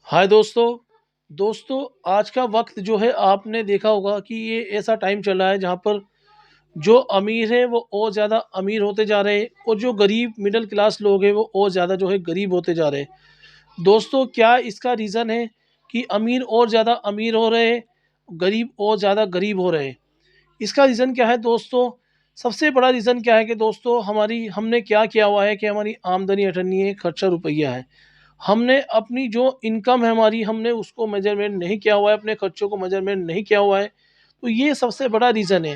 हाय दोस्तों। दोस्तों, आज का वक्त जो है आपने देखा होगा कि ये ऐसा टाइम चला है जहाँ पर जो अमीर है वो और ज़्यादा अमीर होते जा रहे हैं और जो गरीब मिडिल क्लास लोग हैं वो और ज़्यादा जो है गरीब होते जा रहे हैं। दोस्तों, क्या इसका रीज़न है कि अमीर और ज़्यादा अमीर हो रहे हैं, गरीब और ज़्यादा गरीब हो रहे हैं? इसका रीज़न क्या है दोस्तों? सबसे बड़ा रीज़न क्या है कि दोस्तों हमारी हमने क्या किया हुआ है कि हमारी आमदनी अठन्नी है, खर्चा रुपया है। हमने अपनी जो इनकम है हमारी, हमने उसको मेज़रमेंट नहीं किया हुआ है, अपने खर्चों को मेज़रमेंट नहीं किया हुआ है, तो ये सबसे बड़ा रीज़न है।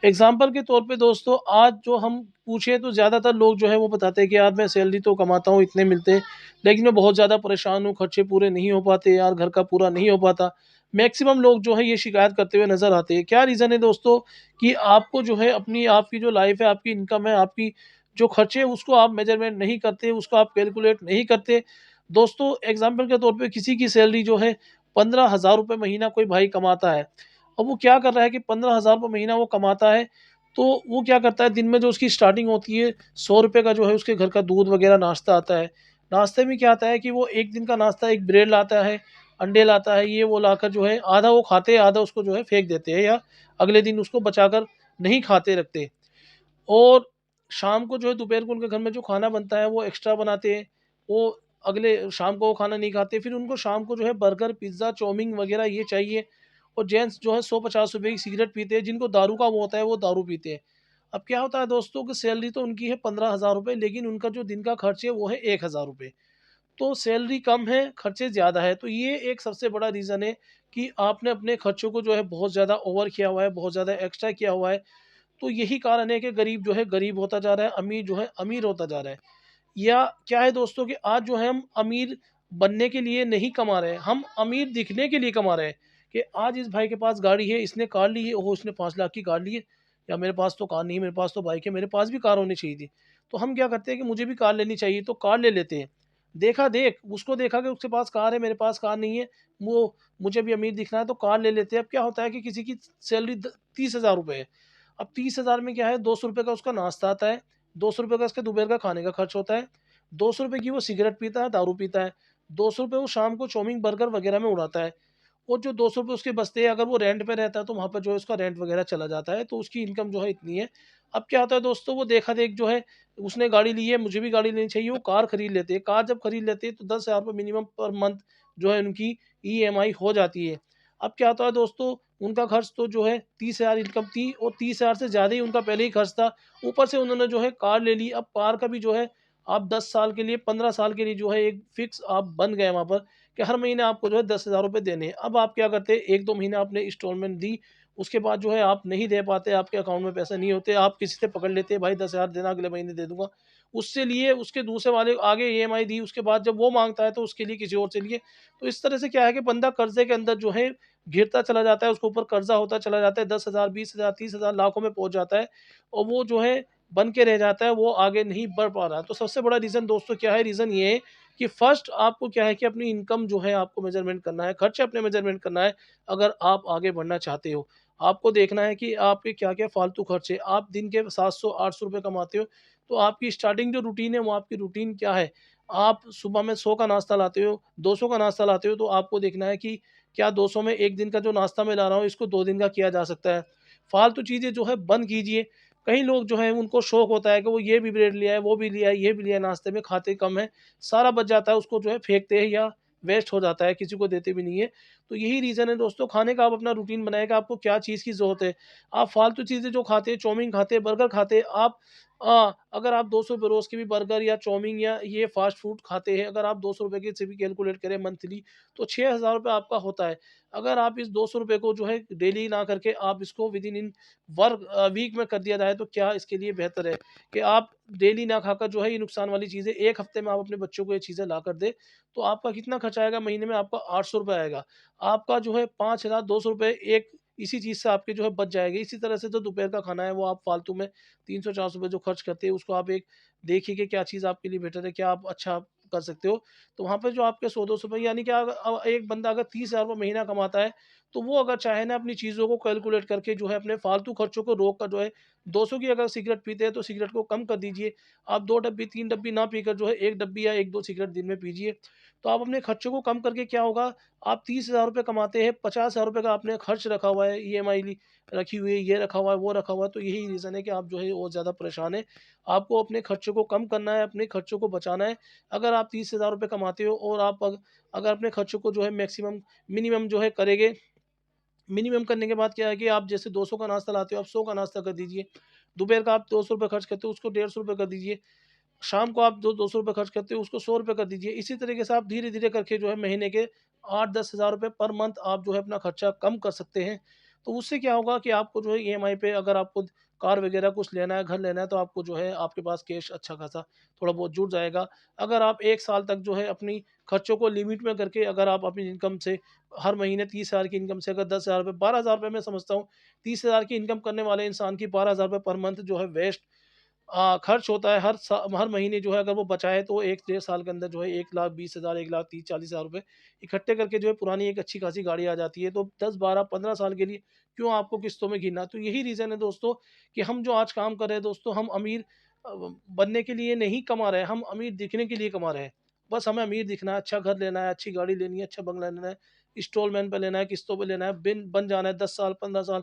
एग्ज़ाम्पल के तौर पे दोस्तों, आज जो हम पूछें तो ज़्यादातर लोग जो है वो बताते हैं कि यार मैं सैलरी तो कमाता हूँ, इतने मिलते हैं, लेकिन मैं बहुत ज़्यादा परेशान हूँ, खर्चे पूरे नहीं हो पाते यार, घर का पूरा नहीं हो पाता। मैक्सिमम लोग जो है ये शिकायत करते हुए नज़र आते हैं। क्या रीज़न है दोस्तों कि आपको जो है अपनी आपकी जो लाइफ़ है, आपकी इनकम है, आपकी जो खर्चे हैं उसको आप मेज़रमेंट नहीं करते, उसको आप कैलकुलेट नहीं करते। दोस्तों, एग्ज़ाम्पल के तौर पे किसी की सैलरी जो है ₹15,000 महीना कोई भाई कमाता है। अब वो क्या कर रहा है कि ₹15,000 महीना वो कमाता है, तो वो क्या करता है दिन में जो उसकी स्टार्टिंग होती है ₹100 का जो है उसके घर का दूध वग़ैरह नाश्ता आता है। नाश्ते में क्या आता है कि वो 1 दिन का नाश्ता एक ब्रेड लाता है, अंडे लाता है, ये वो लाकर जो है आधा वो खाते हैं, आधा उसको जो है फेंक देते हैं या अगले दिन उसको बचाकर नहीं खाते रखते। और शाम को जो है दोपहर को उनके घर में जो खाना बनता है वो एक्स्ट्रा बनाते हैं। वो अगले शाम को वो खाना नहीं खाते, फिर उनको शाम को जो है बर्गर, पिज़्ज़ा, चाउमीन वग़ैरह ये चाहिए। और जेंट्स जो है ₹100-50 की सिगरेट पीते हैं, जिनको दारू का वो होता है वो दारू पीते हैं। अब क्या होता है दोस्तों कि सैलरी तो उनकी है ₹15,000, लेकिन उनका जो दिन का खर्च है वो है ₹1,000। तो सैलरी कम है, खर्चे ज़्यादा है, तो ये एक सबसे बड़ा रीज़न है कि आपने अपने खर्चों को जो है बहुत ज़्यादा ओवर किया हुआ है, बहुत ज़्यादा एक्स्ट्रा किया हुआ है। तो यही कारण है कि गरीब जो है गरीब होता जा रहा है, अमीर जो है अमीर होता जा रहा है। या क्या है दोस्तों कि आज जो है हम अमीर बनने के लिए नहीं कमा रहे हैं, हम अमीर दिखने के लिए कमा रहे हैं कि आज इस भाई के पास गाड़ी है, इसने कार ली है, ओहो! इसने 5 लाख की कार ली है, या मेरे पास तो कार नहीं है, मेरे पास तो बाइक है, मेरे पास भी कार होनी चाहिए थी। तो हम क्या करते हैं कि मुझे भी कार लेनी चाहिए, तो कार ले लेते हैं। देखा-देख, उसको देखा कि उसके पास कार है, मेरे पास कार नहीं है, वो मुझे भी अमीर दिखना है तो कार ले लेते हैं। अब क्या होता है कि किसी की सैलरी ₹30,000 है। अब 30,000 में क्या है, ₹200 का उसका नाश्ता आता है, ₹200 का उसके दोपहर का खाने का खर्च होता है, ₹200 की वो सिगरेट पीता है, दारू पीता है, ₹200 वो शाम को चाउमीन, बर्गर वगैरह में उड़ाता है। और जो ₹200 उसके बचते हैं, अगर वो रेंट पे रहता है तो वहाँ पर जो है उसका रेंट वगैरह चला जाता है, तो उसकी इनकम जो है इतनी है। अब क्या होता है दोस्तों, वो देखा-देख जो है उसने गाड़ी ली है, मुझे भी गाड़ी लेनी चाहिए, वो कार खरीद लेते हैं। कार जब खरीद लेते हैं तो ₹10,000 मिनिमम पर मंथ जो है उनकी ईएमआई हो जाती है। अब क्या होता है दोस्तों, उनका खर्च तो जो है 30,000 इनकम थी और 30,000 से ज़्यादा ही उनका पहले ही खर्च था। ऊपर से उन्होंने जो है कार ले ली। अब कार का भी जो है आप 10 साल के लिए, 15 साल के लिए जो है एक फिक्स आप बन गए वहाँ पर कि हर महीने आपको जो है ₹10,000 देने हैं। अब आप क्या करते हैं, 1-2 महीने आपने इंस्टॉलमेंट दी, उसके बाद जो है आप नहीं दे पाते, आपके अकाउंट में पैसे नहीं होते, आप किसी से पकड़ लेते हैं, भाई 10,000 देना, अगले महीने दे दूँगा। उससे लिए, उसके दूसरे वाले आगे ईएमआई दी, उसके बाद जब वो माँगता है तो उसके लिए किसी और से लिए। तो इस तरह से क्या है कि बंदा कर्ज़े के अंदर जो है घिरता चला जाता है, उसके ऊपर कर्ज़ा होता चला जाता है, 10,000, 20,000, 30,000, लाखों में पहुँच जाता है और वो जो है बन के रह जाता है, वो आगे नहीं बढ़ पा रहा है। तो सबसे बड़ा रीज़न दोस्तों क्या है? रीज़न ये है कि फर्स्ट आपको क्या है कि अपनी इनकम जो है आपको मेज़रमेंट करना है, खर्चे अपने मेज़रमेंट करना है, अगर आप आगे बढ़ना चाहते हो। आपको देखना है कि आपके क्या-क्या फ़ालतू खर्चे, आप दिन के 700-800 कमाते हो, तो आपकी स्टार्टिंग जो रूटीन है, वो आपकी रूटीन क्या है? आप सुबह में 100 का नाश्ता लाते हो, 200 का नाश्ता लाते हो, तो आपको देखना है कि क्या 200 में 1 दिन का जो नाश्ता मैं ला रहा हूँ, इसको 2 दिन का किया जा सकता है। फ़ालतू चीज़ें जो है बंद कीजिए। कई लोग जो हैं उनको शौक होता है कि वो ये भी ब्रेड लिया है, वो भी लिया है, ये भी लिया है, नाश्ते में खाते कम हैं, सारा बच जाता है, उसको जो है फेंकते हैं या वेस्ट हो जाता है, किसी को देते भी नहीं है। तो यही रीज़न है दोस्तों, खाने का आप अपना रूटीन बनाएँ कि आपको क्या चीज़ की ज़रूरत है। आप फ़ालतू चीज़ें जो खाते हैं, चाउमीन खाते हैं, बर्गर खाते हैं, आप अगर आप ₹200 रोज़ के भी बर्गर या चाउमीन या ये फ़ास्ट फूड खाते हैं, अगर आप ₹200 के से भी कैलकुलेट करें मंथली, तो ₹6,000 आपका होता है। अगर आप इस ₹200 को जो है डेली ना करके आप इसको विदिन इन वीक में कर दिया जाए, तो क्या इसके लिए बेहतर है कि आप डेली ना खाकर जो है ये नुकसान वाली चीज़ें 1 हफ्ते में आप अपने बच्चों को ये चीज़ें ला कर दें, तो आपका कितना खर्चा आएगा महीने में? आपका ₹800 आएगा। आपका जो है ₹5,200 एक इसी चीज़ से आपके जो है बच जाएँगे। इसी तरह से जो दोपहर का खाना है वो आप फालतू में ₹300-400 जो खर्च करते हैं, उसको आप एक देखिए कि क्या चीज़ आपके लिए बेटर है, क्या आप अच्छा कर सकते हो। तो वहाँ पे जो आपके 100-200 यानी कि एक बंदा अगर ₹30,000 महीना कमाता है, तो वो अगर चाहे ना अपनी चीज़ों को कैलकुलेट करके जो है अपने फालतू खर्चों को रोक कर जो है 200 की अगर सिगरेट पीते हैं तो सिगरेट को कम कर दीजिए। आप 2 डब्बी 3 डब्बी ना पीकर जो है 1 डब्बी या 1-2 सिगरेट दिन में पीजिए। तो आप अपने खर्चों को कम करके क्या होगा, आप 30,000 रुपए कमाते हैं, 50,000 रुपए का आपने खर्च रखा हुआ है, ईएमआई ली रखी हुई है, ये रखा हुआ है, वो रखा हुआ है, तो यही रीज़न है कि आप जो है और ज़्यादा परेशान हैं। आपको अपने खर्चों को कम करना है, अपने खर्चों को बचाना है। अगर आप 30,000 रुपए कमाते हो और आप अगर अपने खर्चों को जो है मिनिमम जो है करेंगे, मिनिमम करने के बाद क्या है कि आप जैसे 200 का नाश्ता लाते हो, आप 100 का नाश्ता कर दीजिए। दोपहर का आप ₹200 खर्च करते हो, उसको ₹150 कर दीजिए। शाम को आप जो ₹200 खर्च करते हो, उसको ₹100 कर दीजिए। इसी तरीके से आप धीरे-धीरे करके जो है महीने के 8-10 हज़ार रुपए पर मंथ आप जो है अपना खर्चा कम कर सकते हैं। तो उससे क्या होगा कि आपको जो है ईएमआई पे अगर आपको कार वगैरह कुछ लेना है, घर लेना है, तो आपको जो है आपके पास कैश अच्छा खासा थोड़ा बहुत जुड़ जाएगा। अगर आप 1 साल तक जो है अपनी खर्चों को लिमिट में करके अगर आप अपनी इनकम से हर महीने 30,000 की इनकम से अगर 10,000 रुपए 12,000 रुपए मैं समझता हूँ, 30,000 की इनकम करने वाले इंसान की 12,000 रुपए पर मंथ जो है वेस्ट खर्च होता है हर महीने जो है अगर वो बचाए तो 1 डेढ़ साल के अंदर जो है 1,20,000 1,30,40,000 रुपए इकट्ठे करके जो है पुरानी एक अच्छी खासी गाड़ी आ जाती है। तो 10, 12, 15 साल के लिए क्यों आपको किस्तों में घिरना? तो यही रीज़न है दोस्तों कि हम जो आज काम कर रहे हैं दोस्तों, हम अमीर बनने के लिए नहीं कमा रहे हैं, हम अमीर दिखने के लिए कमा रहे हैं। बस हमें अमीर दिखना है, अच्छा घर लेना है, अच्छी गाड़ी लेनी है, अच्छा बंगला लेना है, इंस्टॉलमेंट पे लेना है, किस्तों पे लेना है, बिन बन जाना है 10 साल, 15 साल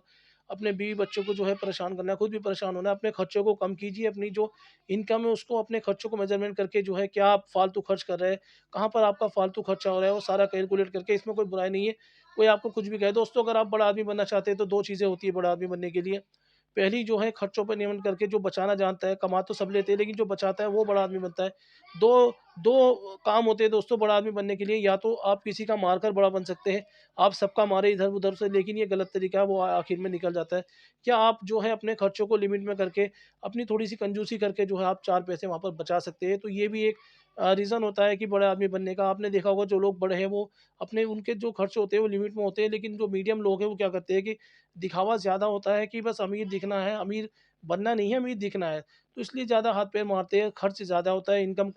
अपने बीवी-बच्चों को जो है परेशान करना है, खुद भी परेशान होना है, अपने खर्चों को कम कीजिए, अपनी जो इनकम है उसको अपने खर्चों को मेज़रमेंट करके जो है क्या आप फालतू खर्च कर रहे हैं, कहाँ पर आपका फालतू खर्चा हो रहा है, वो सारा कैलकुलेट करके इसमें कोई बुराई नहीं है, कोई आपको कुछ भी कहे। दोस्तों अगर आप बड़ा आदमी बनना चाहते हैं तो 2 चीज़ें होती है बड़ा आदमी बनने के लिए। पहली जो है खर्चों पे नियमन करके जो बचाना जानता है, कमा तो सब लेते हैं लेकिन जो बचाता है वो बड़ा आदमी बनता है। 2 2 काम होते हैं दोस्तों बड़ा आदमी बनने के लिए, या तो आप किसी का मारकर बड़ा बन सकते हैं, आप सबका मारे इधर-उधर से, लेकिन ये गलत तरीका है, वो आखिर में निकल जाता है। क्या आप जो है अपने खर्चों को लिमिट में करके, अपनी थोड़ी-सी कंजूसी करके जो है आप 4 पैसे वहाँ पर बचा सकते हैं। तो ये भी एक रीज़न होता है कि बड़े आदमी बनने का। आपने देखा होगा जो लोग बड़े हैं वो अपने उनके जो खर्च होते हैं वो लिमिट में होते हैं, लेकिन जो मीडियम लोग हैं वो क्या करते हैं कि दिखावा ज़्यादा होता है कि बस अमीर दिखना है, अमीर बनना नहीं है, अमीर दिखना है। तो इसलिए ज़्यादा हाथ-पैर मारते हैं, खर्च ज़्यादा होता है, इनकम